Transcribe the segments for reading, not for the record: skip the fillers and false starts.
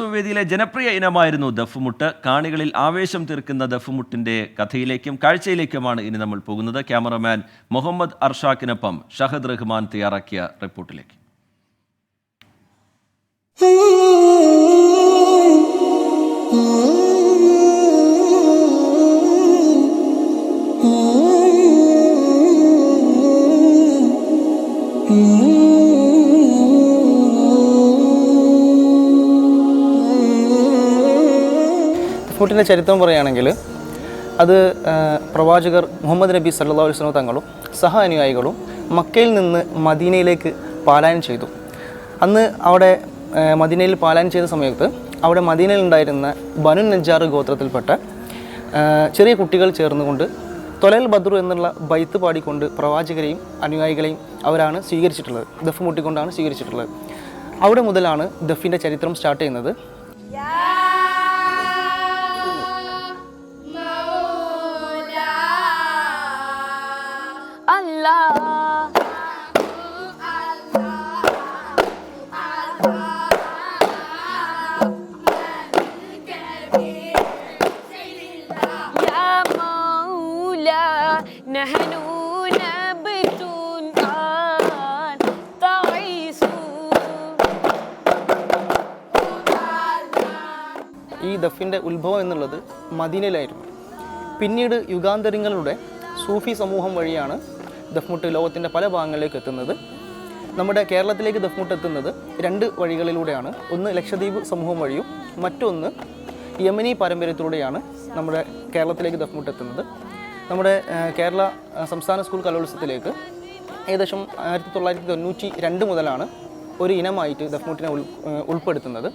കലോത്സവവേദിയിലെ ജനപ്രിയ ഇനമായിരുന്നു ദഫ്മുട്ട്. കാണികളിൽ ആവേശം തീർക്കുന്ന ദഫ്മുട്ടിന്റെ കഥയിലേക്കും കാഴ്ചയിലേക്കുമാണ് ഇനി നമ്മൾ പോകുന്നത്. ക്യാമറമാൻ മുഹമ്മദ് അർഷാക്കിനൊപ്പം ഷഹദ് റഹ്മാൻ തയ്യാറാക്കിയ റിപ്പോർട്ടിലേക്ക്. ദഫ്മുട്ടിൻ്റെ ചരിത്രം പറയുകയാണെങ്കിൽ അത് പ്രവാചകർ മുഹമ്മദ് നബി സല്ലല്ലാഹു അലൈഹി വസല്ലം തങ്ങളും സഹ അനുയായികളും മക്കയിൽ നിന്ന് മദീനയിലേക്ക് പലായനം ചെയ്തു. അന്ന് അവിടെ മദീനയിൽ പലായനം ചെയ്ത സമയത്ത് അവിടെ മദീനയിൽ ഉണ്ടായിരുന്ന ബനു നജ്ജാർ ഗോത്രത്തിൽപ്പെട്ട ചെറിയ കുട്ടികൾ ചേർന്നുകൊണ്ട് തൊലൽ ബദ്രു എന്നുള്ള ബൈത്ത് പാടിക്കൊണ്ട് പ്രവാചകരെയും അനുയായികളെയും അവരാണ് സ്വീകരിച്ചിട്ടുള്ളത്. ദഫ് മുട്ടിക്കൊണ്ടാണ് സ്വീകരിച്ചിട്ടുള്ളത്. അവിടെ മുതലാണ് ദഫിൻ്റെ ചരിത്രം സ്റ്റാർട്ട് ചെയ്യുന്നത്. ഈ ദഫിൻ്റെ ഉത്ഭവം എന്നുള്ളത് മദീനയിലായിരുന്നു. പിന്നീട് യുഗാന്തരങ്ങളുടെ സൂഫി സമൂഹം വഴിയാണ് ദഫ്മുട്ട് ലോകത്തിൻ്റെ പല ഭാഗങ്ങളിലേക്ക് എത്തുന്നത്. നമ്മുടെ കേരളത്തിലേക്ക് ദഫ്മുട്ട് എത്തുന്നത് രണ്ട് വഴികളിലൂടെയാണ്. ഒന്ന് ലക്ഷദ്വീപ് സമൂഹം വഴിയും മറ്റൊന്ന് യമനി പാരമ്പര്യത്തിലൂടെയാണ് നമ്മുടെ കേരളത്തിലേക്ക് ദഫ്മുട്ട് എത്തുന്നത്. നമ്മുടെ കേരള സംസ്ഥാന സ്കൂൾ കലോത്സവത്തിലേക്ക് ഏകദേശം 1992 മുതലാണ് ഒരു ഇനമായിട്ട് ദഫ്മുട്ടിനെ ഉൾപ്പെടുത്തുന്നത്.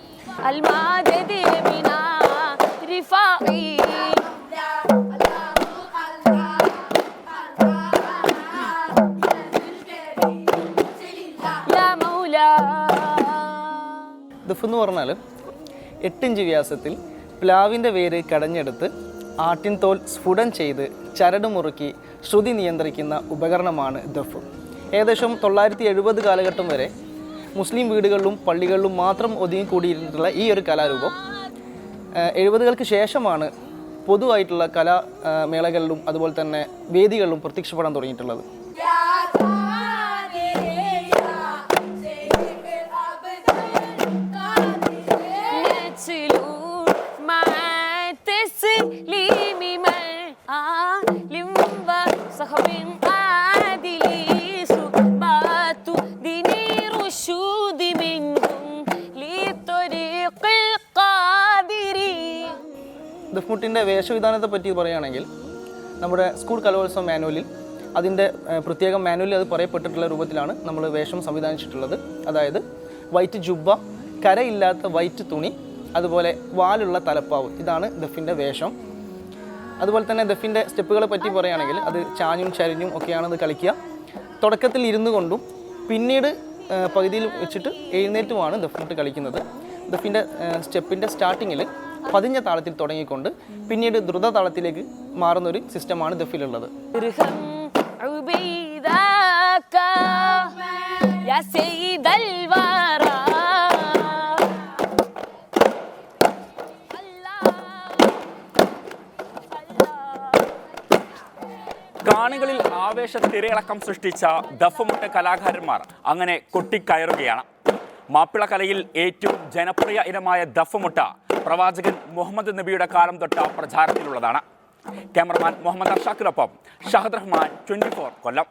ദഫ് എന്ന് പറഞ്ഞാൽ 8 ഇഞ്ച് വ്യാസത്തിൽ പ്ലാവിൻ്റെ വേര് കടഞ്ഞെടുത്ത് ആട്ടിൻ തോൽ സ്ഫുടം ചെയ്ത് ചരട് മുറുക്കി ശ്രുതി നിയന്ത്രിക്കുന്ന ഉപകരണമാണ് ദഫ്. ഏകദേശം 970 കാലഘട്ടം വരെ മുസ്ലിം വീടുകളിലും പള്ളികളിലും മാത്രം ഒതുങ്ങിക്കൂടിയിരുന്നിട്ടുള്ള ഈ ഒരു കലാരൂപം 70കൾക്ക് ശേഷമാണ് പൊതുവായിട്ടുള്ള കലാമേളകളിലും അതുപോലെ തന്നെ വേദികളിലും പ്രത്യക്ഷപ്പെടാൻ തുടങ്ങിയിട്ടുള്ളത്. ദഫ്മുട്ടിൻ്റെ വേഷവിധാനത്തെ പറ്റി പറയുകയാണെങ്കിൽ നമ്മുടെ സ്കൂൾ കലോത്സവ മാനുവലിൽ അതിൻ്റെ പ്രത്യേകം മാനുവലിൽ അത് പറയപ്പെട്ടിട്ടുള്ള രൂപത്തിലാണ് നമ്മൾ വേഷം സംവിധാനിച്ചിട്ടുള്ളത്. അതായത് വൈറ്റ് ജുബ്ബ, കരയില്ലാത്ത വൈറ്റ് തുണി, അതുപോലെ വാലുള്ള തലപ്പാവ്, ഇതാണ് ദഫിൻ്റെ വേഷം. അതുപോലെ തന്നെ ദഫിൻ്റെ സ്റ്റെപ്പുകളെ പറ്റി പറയുകയാണെങ്കിൽ അത് ചാഞ്ഞും ചരിഞ്ഞും ഒക്കെയാണ് അത് കളിക്കുക. തുടക്കത്തിൽ ഇരുന്നു കൊണ്ടും പിന്നീട് പകുതിയിൽ വെച്ചിട്ട് എഴുന്നേറ്റുമാണ് ദഫ്മുട്ട് കളിക്കുന്നത്. ദഫിൻ്റെ സ്റ്റെപ്പിൻ്റെ സ്റ്റാർട്ടിങ്ങിൽ പതിഞ്ഞ താളത്തിൽ തുടങ്ങിക്കൊണ്ട് പിന്നീട് ദ്രുത താളത്തിലേക്ക് മാറുന്ന ഒരു സിസ്റ്റമാണ് ദഫിലുള്ളത്. കാണികളിൽ ആവേശത്തിരയിളക്കം സൃഷ്ടിച്ച ദഫ്മുട്ട് കലാകാരന്മാർ അങ്ങനെ കൊട്ടിക്കയറുകയാണ്. മാപ്പിള കലയിൽ ഏറ്റവും ജനപ്രിയ ഇനമായ ദഫ്മുട്ട് പ്രവാചകൻ മുഹമ്മദ് നബിയുടെ കാലം തൊട്ട് പ്രചാരത്തിലുള്ളതാണ്. ക്യാമറമാൻ മുഹമ്മദ് അർഷാക്കിനൊപ്പം ഷഹദ് റഹ്മാൻ, 24 കൊല്ലം.